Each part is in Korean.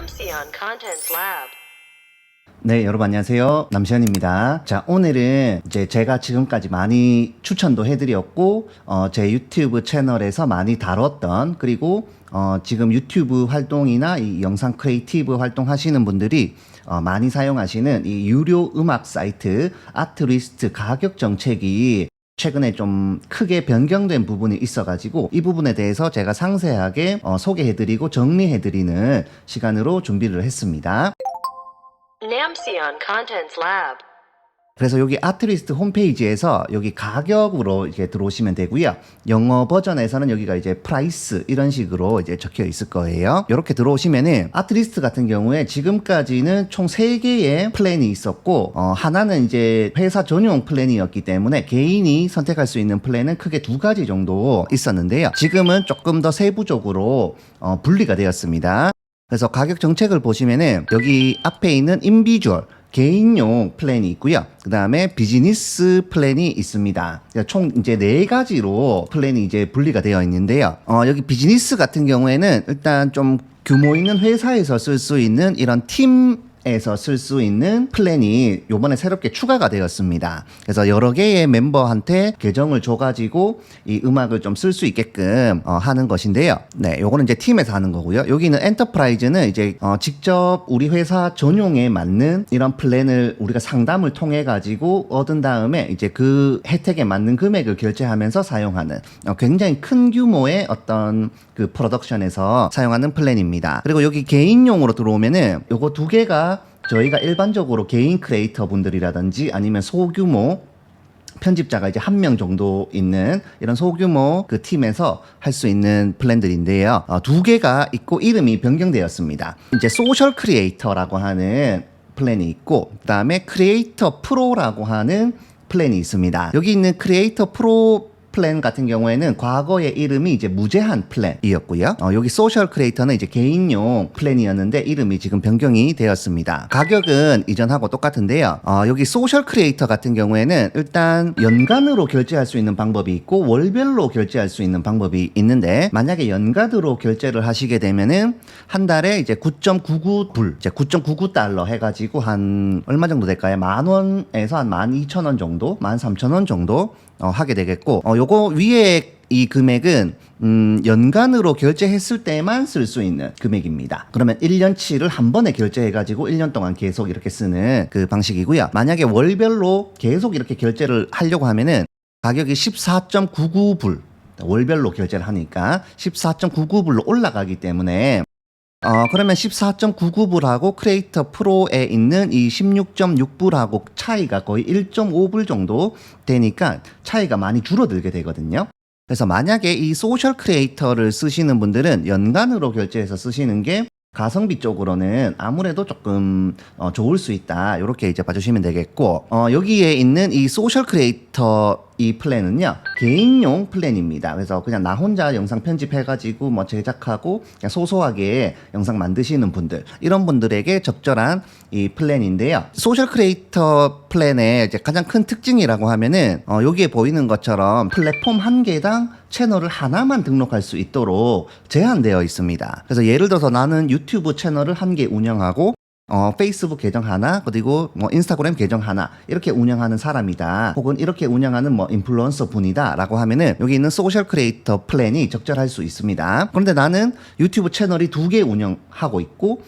Namsion Contents Lab. 네, 여러분 안녕하세요. 남시현입니다. 자, 오늘은 이제 제가 지금까지 많이 추천도 해드렸고, 제 유튜브 채널에서 많이 다뤘던, 그리고 지금 유튜브 활동이나 이 영상 크리에이티브 활동 하시는 분들이 많이 사용하시는 이 유료 음악 사이트 아트리스트 가격 정책이 최근에 좀 크게 변경된 부분이 있어가지고 이 부분에 대해서 제가 상세하게 소개해드리고 정리해드리는 시간으로 준비를 했습니다. Namsion Contents Lab. 그래서 여기 아트리스트 홈페이지에서 여기 가격으로 이제 들어오시면 되고요. 영어 버전에서는 여기가 이제 프라이스 이런 식으로 이제 적혀 있을 거예요. 이렇게 들어오시면은 아트리스트 같은 경우에 지금까지는 총 3개의 플랜이 있었고 하나는 이제 회사 전용 플랜이었기 때문에 개인이 선택할 수 있는 플랜은 크게 2가지 정도 있었는데요. 지금은 조금 더 세부적으로 분리가 되었습니다. 그래서 가격 정책을 보시면은 여기 앞에 있는 인비주얼 개인용 플랜이 있고요. 그 다음에 비즈니스 플랜이 있습니다. 총 이제 4가지로 플랜이 이제 분리가 되어 있는데요. 여기 비즈니스 같은 경우에는 일단 좀 규모 있는 회사에서 쓸 수 있는 이런 팀에서 쓸 수 있는 플랜이 요번에 새롭게 추가가 되었습니다. 그래서 여러 개의 멤버한테 계정을 줘가지고 이 음악을 좀 쓸 수 있게끔 하는 것인데요. 네, 요거는 이제 팀에서 하는 거고요. 여기는 엔터프라이즈는 이제 직접 우리 회사 전용에 맞는 이런 플랜을 우리가 상담을 통해 가지고 얻은 다음에 이제 그 혜택에 맞는 금액을 결제하면서 사용하는 굉장히 큰 규모의 어떤 그 프로덕션에서 사용하는 플랜입니다. 그리고 여기 개인용으로 들어오면은 요거 2개가 저희가 일반적으로 개인 크리에이터 분들이라든지 아니면 소규모 편집자가 이제 1명 정도 있는 이런 소규모 그 팀에서 할 수 있는 플랜들인데요. 2개가 있고 이름이 변경되었습니다. 이제 소셜 크리에이터라고 하는 플랜이 있고, 그 다음에 크리에이터 프로라고 하는 플랜이 있습니다. 여기 있는 크리에이터 프로 플랜 같은 경우에는 과거의 이름이 이제 무제한 플랜이었고요. 여기 소셜 크리에이터는 이제 개인용 플랜이었는데 이름이 지금 변경이 되었습니다. 가격은 이전하고 똑같은데요. 여기 소셜 크리에이터 같은 경우에는 일단 연간으로 결제할 수 있는 방법이 있고 월별로 결제할 수 있는 방법이 있는데, 만약에 연간으로 결제를 하시게 되면은 한 달에 이제 9.99불, 이제 9.99달러 해가지고 한 얼마 정도 될까요? 10,000원에서 한 12,000원 정도, 13,000원 정도 하게 되겠고, 요거 위에 이 금액은 연간으로 결제했을 때만 쓸 수 있는 금액입니다. 그러면 1년치를 한 번에 결제해가지고 1년 동안 계속 이렇게 쓰는 그 방식이고요. 만약에 월별로 계속 이렇게 결제를 하려고 하면은 가격이 14.99불, 월별로 결제를 하니까 14.99불로 올라가기 때문에 그러면 14.99불하고 크리에이터 프로에 있는 이 16.6불하고 차이가 거의 1.5불 정도 되니까 차이가 많이 줄어들게 되거든요. 그래서 만약에 이 소셜 크리에이터를 쓰시는 분들은 연간으로 결제해서 쓰시는 게 가성비 쪽으로는 아무래도 조금 좋을 수 있다, 이렇게 이제 봐주시면 되겠고, 여기에 있는 이 소셜 크리에이터 이 플랜은요 개인용 플랜입니다. 그래서 그냥 나 혼자 영상 편집해가지고 뭐 제작하고 그냥 소소하게 영상 만드시는 분들, 이런 분들에게 적절한 이 플랜인데요. 소셜 크리에이터 플랜의 이제 가장 큰 특징이라고 하면은 여기에 보이는 것처럼 플랫폼 한 개당 채널을 하나만 등록할 수 있도록 제한되어 있습니다. 그래서 예를 들어서 나는 유튜브 채널을 한 개 운영하고 페이스북 계정 하나, 그리고 뭐 인스타그램 계정 하나, 이렇게 운영하는 사람이다, 혹은 이렇게 운영하는 뭐 인플루언서 분이다 라고 하면은 여기 있는 소셜 크리에이터 플랜이 적절할 수 있습니다. 그런데 나는 유튜브 채널이 2개 운영하고 있고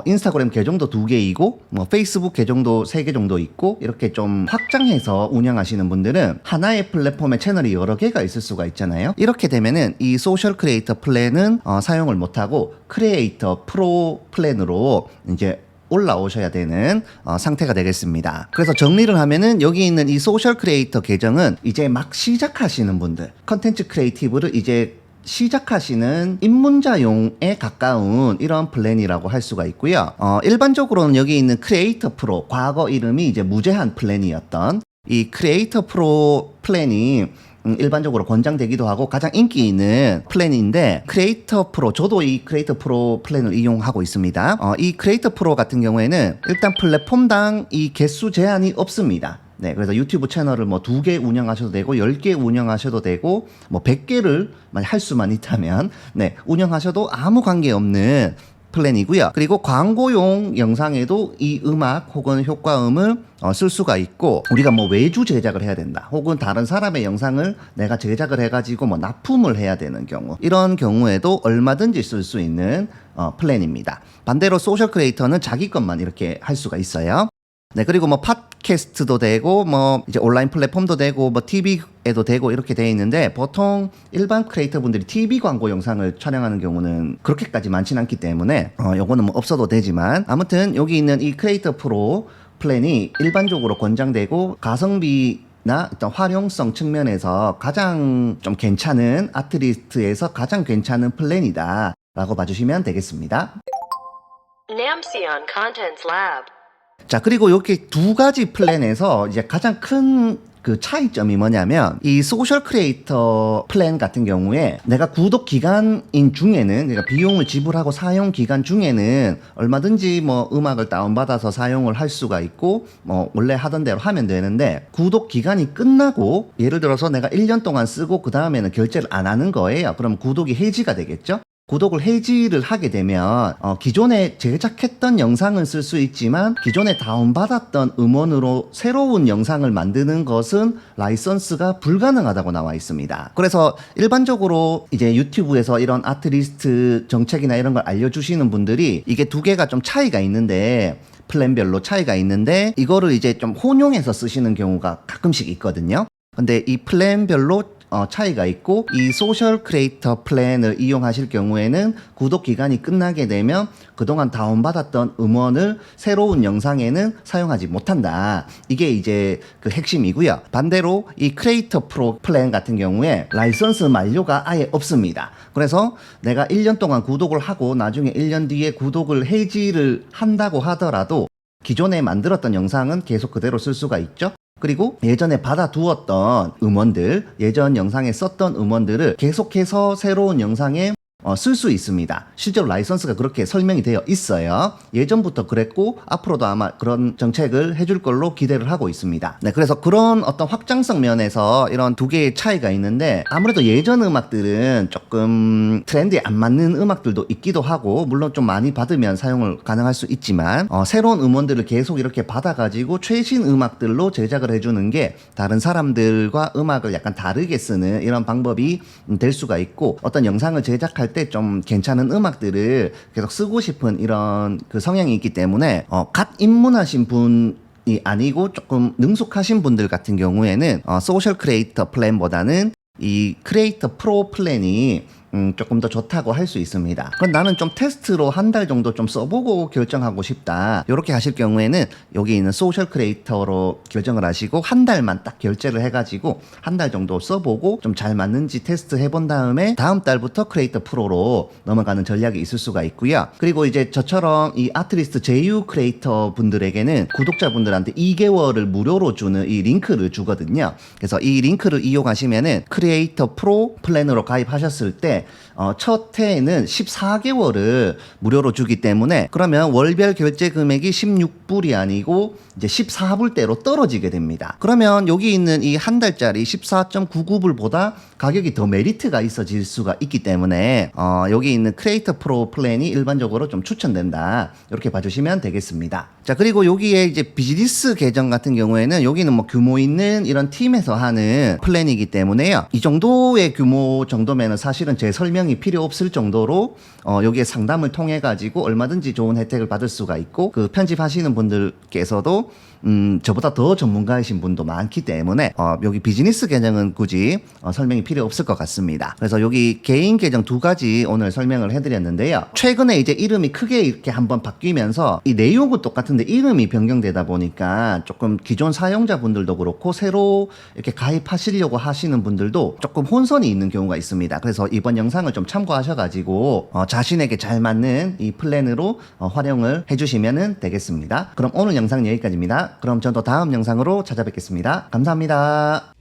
인스타그램 계정도 2개이고 뭐 페이스북 계정도 3개 정도 있고, 이렇게 좀 확장해서 운영하시는 분들은 하나의 플랫폼에 채널이 여러 개가 있을 수가 있잖아요. 이렇게 되면은 이 소셜 크리에이터 플랜은 사용을 못하고 크리에이터 프로 플랜으로 이제 올라오셔야 되는 상태가 되겠습니다. 그래서 정리를 하면은 여기 있는 이 소셜 크리에이터 계정은 이제 막 시작하시는 분들, 컨텐츠 크리에이티브를 이제 시작하시는 입문자용에 가까운 이런 플랜이라고 할 수가 있고요. 일반적으로는 여기 있는 크리에이터 프로, 과거 이름이 이제 무제한 플랜이었던 이 크리에이터 프로 플랜이 일반적으로 권장되기도 하고 가장 인기 있는 플랜인데, 크리에이터 프로, 저도 이 크리에이터 프로 플랜을 이용하고 있습니다. 이 크리에이터 프로 같은 경우에는 일단 플랫폼당 이 개수 제한이 없습니다. 네, 그래서 유튜브 채널을 뭐 2개 운영하셔도 되고 10개 운영하셔도 되고 뭐 100개를 만약 할 수만 있다면 네, 운영하셔도 아무 관계없는 플랜이고요. 그리고 광고용 영상에도 이 음악 혹은 효과음을 쓸 수가 있고, 우리가 뭐 외주 제작을 해야 된다, 혹은 다른 사람의 영상을 내가 제작을 해가지고 뭐 납품을 해야 되는 경우, 이런 경우에도 얼마든지 쓸 수 있는 플랜입니다. 반대로 소셜 크리에이터는 자기 것만 이렇게 할 수가 있어요. 네, 그리고 뭐 팟캐스트도 되고 뭐 이제 온라인 플랫폼도 되고 뭐 TV에도 되고 이렇게 돼 있는데, 보통 일반 크리에이터 분들이 TV 광고 영상을 촬영하는 경우는 그렇게까지 많진 않기 때문에 요거는 뭐 없어도 되지만, 아무튼 여기 있는 이 크리에이터 프로 플랜이 일반적으로 권장되고 가성비나 어떤 활용성 측면에서 가장 좀 괜찮은, 아트리스트에서 가장 괜찮은 플랜이다 라고 봐주시면 되겠습니다. Namsion Contents Lab. 자, 그리고 이렇게 두 가지 플랜에서 이제 가장 큰 그 차이점이 뭐냐면, 이 소셜 크리에이터 플랜 같은 경우에 내가 구독 기간인 중에는, 그러니까 비용을 지불하고 사용 기간 중에는 얼마든지 뭐 음악을 다운받아서 사용을 할 수가 있고 뭐 원래 하던 대로 하면 되는데, 구독 기간이 끝나고 예를 들어서 내가 1년 동안 쓰고 그 다음에는 결제를 안 하는 거예요. 그럼 구독이 해지가 되겠죠? 구독을 해지를 하게 되면 기존에 제작했던 영상은 쓸 수 있지만 기존에 다운받았던 음원으로 새로운 영상을 만드는 것은 라이선스가 불가능하다고 나와 있습니다. 그래서 일반적으로 이제 유튜브에서 이런 아트리스트 정책이나 이런 걸 알려주시는 분들이 이게 두 개가 좀 차이가 있는데, 플랜별로 차이가 있는데 이거를 이제 좀 혼용해서 쓰시는 경우가 가끔씩 있거든요. 근데 이 플랜별로 차이가 있고, 이 소셜 크리에이터 플랜을 이용하실 경우에는 구독 기간이 끝나게 되면 그동안 다운받았던 음원을 새로운 영상에는 사용하지 못한다. 이게 이제 그 핵심이고요. 반대로 이 크리에이터 프로 플랜 같은 경우에 라이선스 만료가 아예 없습니다. 그래서 내가 1년 동안 구독을 하고 나중에 1년 뒤에 구독을 해지를 한다고 하더라도 기존에 만들었던 영상은 계속 그대로 쓸 수가 있죠. 그리고 예전에 받아두었던 음원들, 예전 영상에 썼던 음원들을 계속해서 새로운 영상에 쓸 수 있습니다. 실제로 라이선스가 그렇게 설명이 되어 있어요. 예전부터 그랬고 앞으로도 아마 그런 정책을 해줄 걸로 기대를 하고 있습니다. 네, 그래서 그런 어떤 확장성 면에서 이런 두 개의 차이가 있는데, 아무래도 예전 음악들은 조금 트렌드에 안 맞는 음악들도 있기도 하고, 물론 좀 많이 받으면 사용을 가능할 수 있지만 새로운 음원들을 계속 이렇게 받아가지고 최신 음악들로 제작을 해주는 게 다른 사람들과 음악을 약간 다르게 쓰는 이런 방법이 될 수가 있고, 어떤 영상을 제작할 때 좀 괜찮은 음악들을 계속 쓰고 싶은 이런 그 성향이 있기 때문에 갓 입문하신 분이 아니고 조금 능숙하신 분들 같은 경우에는 소셜 크리에이터 플랜보다는 이 크리에이터 프로 플랜이 조금 더 좋다고 할 수 있습니다. 그럼 나는 좀 테스트로 한 달 정도 좀 써보고 결정하고 싶다, 이렇게 하실 경우에는 여기 있는 소셜 크리에이터로 결정을 하시고 한 달만 딱 결제를 해가지고 한 달 정도 써보고 좀 잘 맞는지 테스트 해본 다음에 다음 달부터 크리에이터 프로로 넘어가는 전략이 있을 수가 있고요. 그리고 이제 저처럼 이 아트리스트 제휴 크리에이터 분들에게는 구독자분들한테 2개월을 무료로 주는 이 링크를 주거든요. 그래서 이 링크를 이용하시면은 크리에이터 프로 플랜으로 가입하셨을 때 첫 해에는 14개월을 무료로 주기 때문에, 그러면 월별 결제 금액이 16불이 아니고 이제 14불대로 떨어지게 됩니다. 그러면 여기 있는 이 한 달짜리 14.99불보다 가격이 더 메리트가 있어질 수가 있기 때문에 여기 있는 크리에이터 프로 플랜이 일반적으로 좀 추천된다, 이렇게 봐주시면 되겠습니다. 자, 그리고 여기에 이제 비즈니스 계정 같은 경우에는 여기는 뭐 규모 있는 이런 팀에서 하는 플랜이기 때문에요. 이 정도의 규모 정도면은 사실은 제 설명이 필요 없을 정도로 여기에 상담을 통해 가지고 얼마든지 좋은 혜택을 받을 수가 있고, 그 편집하시는 분들께서도 저보다 더 전문가이신 분도 많기 때문에 여기 비즈니스 계정은 굳이 설명이 필요 없을 것 같습니다. 그래서 여기 개인 계정 두 가지 오늘 설명을 해드렸는데요. 최근에 이제 이름이 크게 이렇게 한번 바뀌면서 이 내용은 똑같은데 이름이 변경되다 보니까 조금 기존 사용자분들도 그렇고 새로 이렇게 가입하시려고 하시는 분들도 조금 혼선이 있는 경우가 있습니다. 그래서 이번 영상을 좀 참고하셔가지고 자신에게 잘 맞는 이 플랜으로 활용을 해주시면 되겠습니다. 그럼 오늘 영상 여기까지입니다. 그럼 저도 다음 영상으로 찾아뵙겠습니다. 감사합니다.